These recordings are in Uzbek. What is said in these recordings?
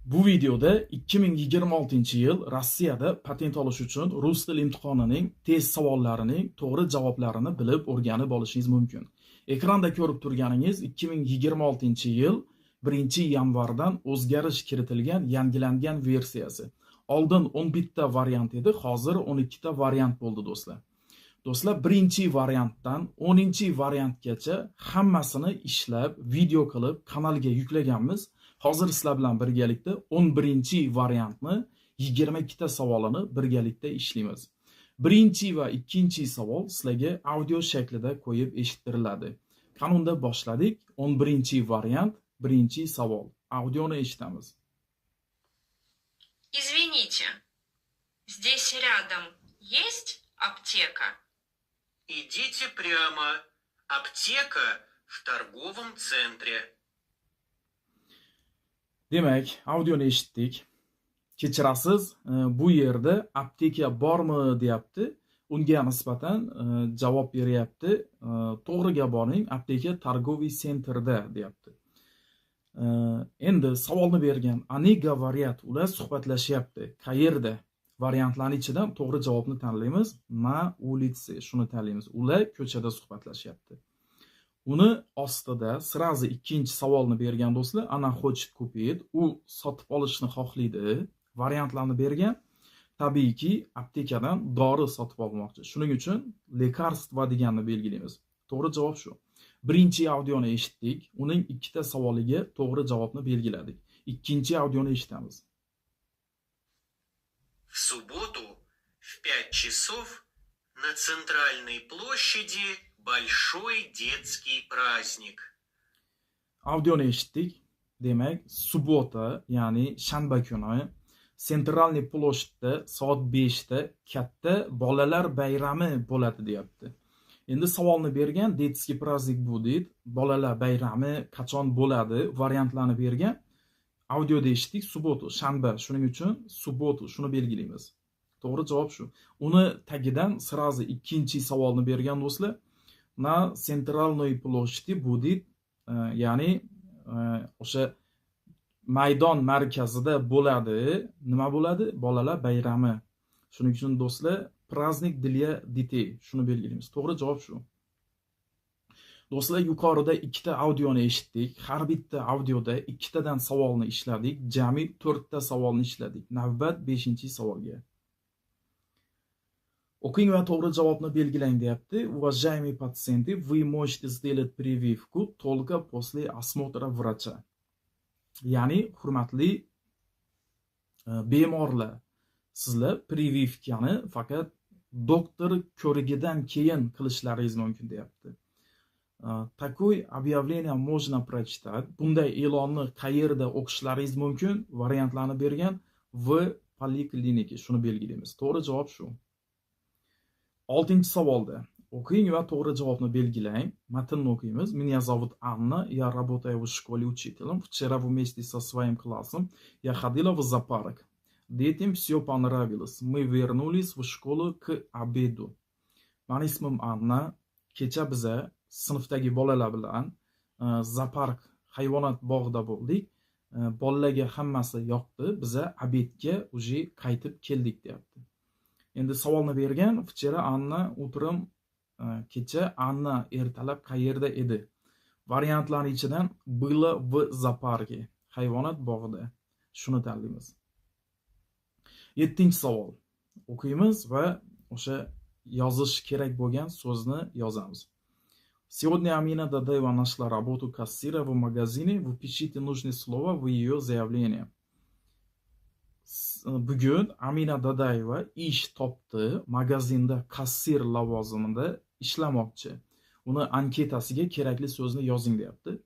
Bu videoda 2026-yil Rossiyada patent olish uchun rus tili imtihonining test savollarining to'g'ri javoblarini bilib o'rganib olishingiz mumkin. Ekranda ko'rib turganingiz 2026-yil 1-yanvardan o'zgarish kiritilgan yangilangan versiyasi. Oldin 11 ta variant edi, hozir 12 ta variant bo'ldi do'stlar. Do'stlar, 1-variantdan 10-variantgacha hammasini ishlab, video qilib kanalga yuklaganmiz. Hozir sizlar bilan birgalikda 11-variantni 22 ta savolini birgalikda ishlaymiz. 1 va 2 savol sizlarga audio shaklida qo'yib eshittiriladi. Qanunda boshladik. 11-variant, 1-savol. Audioni eshitamiz. Извините, здесь рядом есть аптека? Идите прямо. Аптека в торговом центре. Demak, audioni eshitdik. Kechirasiz, bu yerda apteka bormi deyapti. Unga nisbatan javob beryapti. To'g'riga boring, apteka торговый centrda deyapti. Endi savolni bergan Ani говорят, ular suhbatlashyapti. Qayerda? Variantlarning ichidan to'g'ri javobni tanlaymiz. Na улице, shuni tanlaymiz. Ular ko'chada suhbatlashyapti. Uni ostida sirazi 2-savolni bergan do'stlar. Ana хочет купить, u sotib olishni xohlaydi. Variantlarni bergan. Tabiiyki, aptekadan dori sotib olmoqchi. Shuning uchun lekarstva deganni belgilaymiz. To'g'ri javob shu. 1-audioni eshitdik. Uning 2 ta savoliga to'g'ri javobni belgiladik. 2-audioni eshitamiz. В субботу в 5 часов на центральной площади большой детский праздник. Audioni eshitdik. Demak, subota, ya'ni shanba kuni Sentralniy ploshadda soat 5 da katta bolalar bayrami bo'ladi deyapti. Endi savolni bergan, детский праздник будет, bolalar bayrami qachon bo'ladi, variantlarni bergan. Audioda eshitdik, subota, shanba. Shuning uchun subota shuni belgilaymiz. To'g'ri javob shu. Uni tagidan sirazi 2-savolni bergan do'stlar. Na Sentralniy ploshadi будет, ya'ni o'sha maydon markazida bo'ladi. Nima bo'ladi? Bolalar bayrami. Shuning uchun do'stlar, праздник для детей shuni belgilaymiz. To'g'ri javob shu. Do'stlar, yuqorida 2 ta audioni eshitdik. Har bitta audioda 2 tadan savolni ishladik. Jami 4 ta savolni ishladik. Navbat 5-savolga. O'qing va to'g'ri javobni belgilang deyapti. Уважаемые пациенты, вы можете сделать прививку только после осмотра врача. Ya'ni, hurmatli bemorlar, sizlar прививкani faqat doktor ko'rigidan keyin qilishlaringiz mumkin deyapti. Такое объявление можно прочитать. Bunday e'lonni qayerda o'qishlaringiz mumkin? Variantlarni bergan. V polikliniki, shuni belgilaymiz. To'g'ri javob shu. 6-savolda o'qing va to'g'ri javobni belgilang. Matnni o'qiymiz. Меня зовут Анна, я работаю в школе учителем. Вчера вместе со своим классом я ходила в зоопарк. Детям все понравилось. Мы вернулись в школу к обеду. Mani ismim Anna. Kecha biza sinfdagi bolalar bilan zoopark hayvonot bog'ida bo'ldik. Bolalarga hammasi yoqdi. Biza obedga уже qaytib keldik deyapti. Endi savolni bergan. Vчера Anna uturim, kecha Anna ertalab qayerda edi? Variantlarning ichidan было в зоопарке, hayvonot bog'ida. Shuni tanlaymiz. 7-savol. O'qiymiz va o'sha yozish kerak bo'lgan so'zni yozamiz. Сегодня Амина Дадаева нашла работу кассира в магазине. Выпишите нужные слова в ее заявление. Bugun Amina Dadayeva ish topdi. Magazinda kassir lavozimida ishlamoqchi. Uni anketasiga kerakli so'zni yozing deyapti.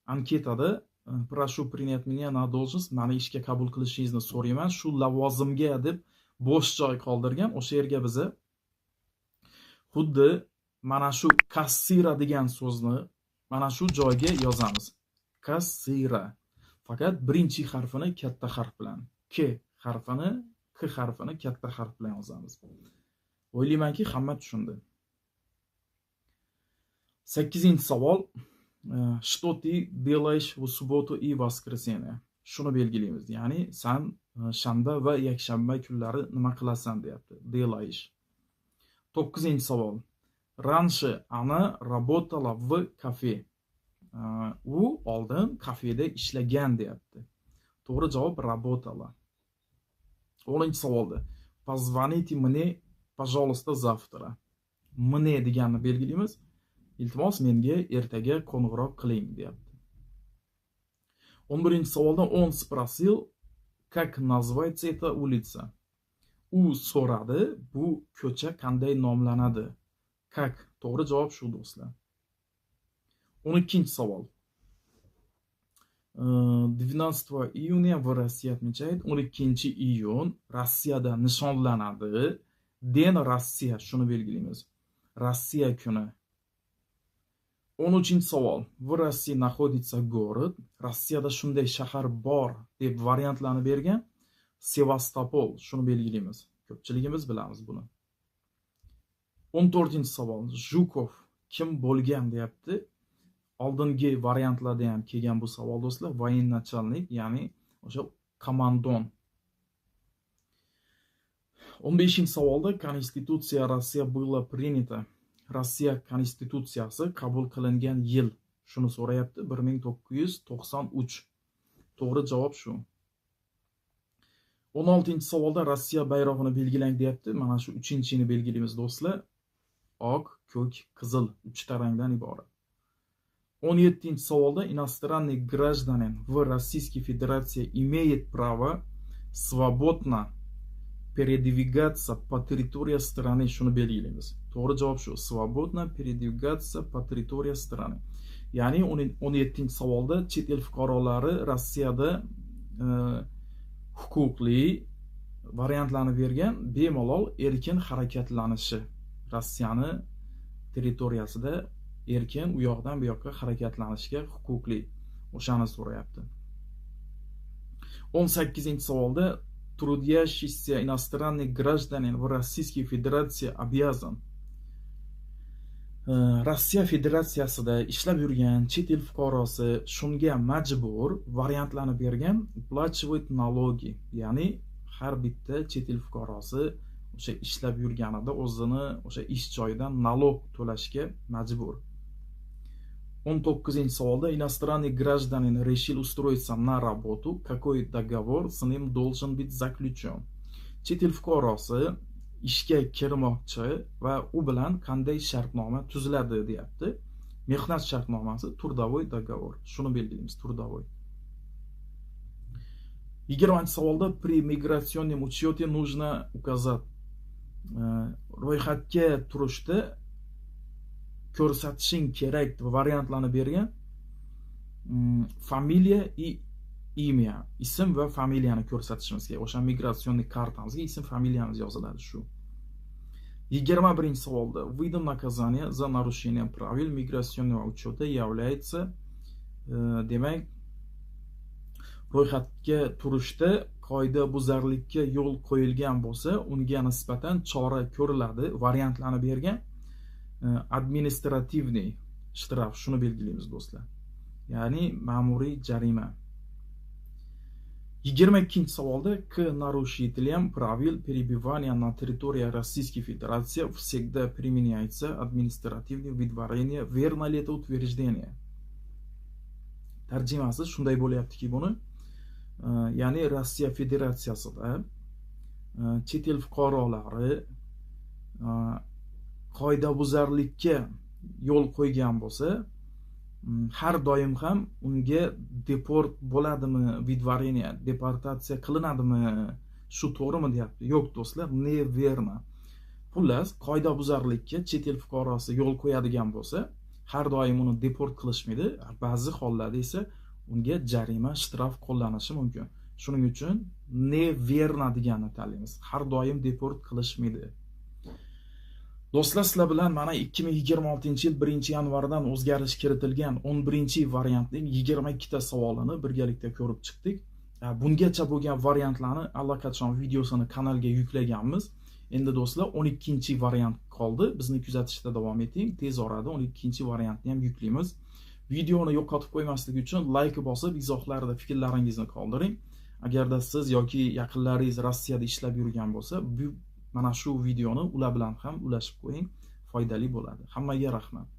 Anketada прошу принять меня на должность, mani ishga qabul qilishingizni so'rayman, shu lavozimga deb bo'sh joy qoldirgan. O'sha yerga biza xuddi mana shu kassira degan so'zni mana shu joyga yozamiz. Kassira. Faqat birinchi harfini katta harf bilan, K harfini, K harfini katta harf bilan yozamiz. O'ylaymanki, hamma tushundi. 8-savol. Что ты делаешь в субботу и воскресенье? shuni belgilaymiz. Ya'ni sen shanba va yakshanba kunlari nima qilasan deyapti. Делаешь. 9-savol. Раньше она работала в кафе. U oldin kafeda ishlagan deyapti. To'g'ri javob работала. 10-savolda Позвоните мне, пожалуйста, завтра. Мне deganni belgilaymiz. Iltimos menga ertaga qo'ng'iroq qiling deyapti. 11-savolda он спросил, как называется эта улица. U so'radi, bu ko'cha qanday nomlanadi? Как? To'g'ri javob shu do'stlar. 12-savol. 12 iyun в России отмечает. 12-iyun Rossiyada nishonlanadi. Den Rossiya shuni belgilaymiz. Rossiya kuni. 13-savol. В России находится город. Rossiyada shunday shahar bor deb variantlarni bergan. Sevastopol shuni belgilaymiz. Ko'pchiligimiz bilamiz buni. 14-savol. Jukov kim bo'lgan deyapti. Oldingi variantlarda ham kelgan bu savol do'stlar. Voyennachalnik, ya'ni o'sha komandon. 15-savolda Konstitutsiya Rossiya была принята. Rossiya konstitutsiyasi qabul qilingan yil. Shuni so'rayapti. 1993. To'g'ri javob shu. 16-savolda Rossiya bayrog'ini belgilang deyapti. Mana shu 3-ni belgilaymiz do'stlar. Oq, ko'k, qizil 3 ta rangdan iborat. 17-savolda иностранный гражданин в Российской Федерации имеет право свободно передвигаться по территории страны. Shuni belgilaymiz. To'g'ri javob shu. Свободно передвигаться по территории страны. Ya'ni 17-savolda chet el fuqarolari Rossiyada huquqli variantlarni bergan, bemalol erkin harakatlanishi. Rossiyani territoriyasida erkin u yoqdan bu yoqqa harakatlanishga huquqli. O'shani so'rayapti. 18-savolda трудящийся иностранный гражданин в Российской Федерации обязан. Rossiya Federatsiyasida ishlab yurgan chet el fuqarosi shunga majbur variantlarni bergan. Uплачивать налоги, ya'ni har bitta chet el fuqarosi o'sha ishlab yurganida o'zini o'sha ish joyidan nalog to'lashga majbur. 19-savolda иностранный гражданин решил устроиться на работу, какой договор с ним должен быть заключен. Chet el fuqarosi ishga kirmoqchi va u bilan qanday shartnoma tuziladi deyapti. Mehnat shartnomasi трудовой договор. Shuni belgilaymiz, трудовой. 20-savolda при миграционном учете нужно указать. Ro'yxatga turishda ko'rsatishing kerak variantlarni bergan. Familiya и imya, ism va familiyani ko'rsatishimiz kerak. O'sha migratsionniy kartamizga ism, familiyamiz yoziladi shu. 21-savolda видом наказания за нарушение правил миграционного учета является, demak, ro'yxatga turishda qoida buzarlikka yo'l qo'yilgan bo'lsa, unga nisbatan chora ko'riladi. Variantlarni bergan. Administrativniy shtraf, shuni belgilaymiz do'stlar. Ya'ni ma'muriy jarima. 22-savolda к нарушителям правил перебывания на территории Российской Федерации всегда применяется административное выдворение. Верно ли это утверждение? Tarjimasi shunday bo'lyaptiki buni, ya'ni Rossiya Federatsiyasida chet el fuqarolari qoidabuzarlikka yo'l qo'ygan bo'lsa, har doim ham unga deport bo'ladimi, vidvareniya, deportatsiya qilinadimi? Shu to'g'rimi deyapti? Yo'q do'stlar, neverna. Xullas, qoidabuzarlikka chet el fuqarosi yo'l qo'yadigan bo'lsa, har doim uni deport qilishmaydi. Ba'zi hollarda esa unga jarima, shtraf qo'llanishi mumkin. Shuning uchun neverna deganni tanlaymiz. Har doim deport qilishmaydi. Do'stlar, sizlar bilan mana 2026-yil 1-yanvardan o'zgarish kiritilgan 11-variantning 22 ta savolini birgalikda ko'rib chiqdik. Bungacha bo'lgan variantlarni allaqachon videosini kanalga yuklaganmiz. Endi do'stlar 12-variant qoldi. Bizni kuzatishda davom eting. Tez orada 12-variantni ham yuklaymiz. Videoni yo'qotib qo'ymaslik uchun like bosib, izohlarda fikrlaringizni qoldiring. Agarda siz yoki yaqinlaringiz Rossiyada ishlab yurgan bo'lsa, mana shu videoni ular bilan ham ulashib qo'ying, foydali bo'ladi. Hammaga rahmat.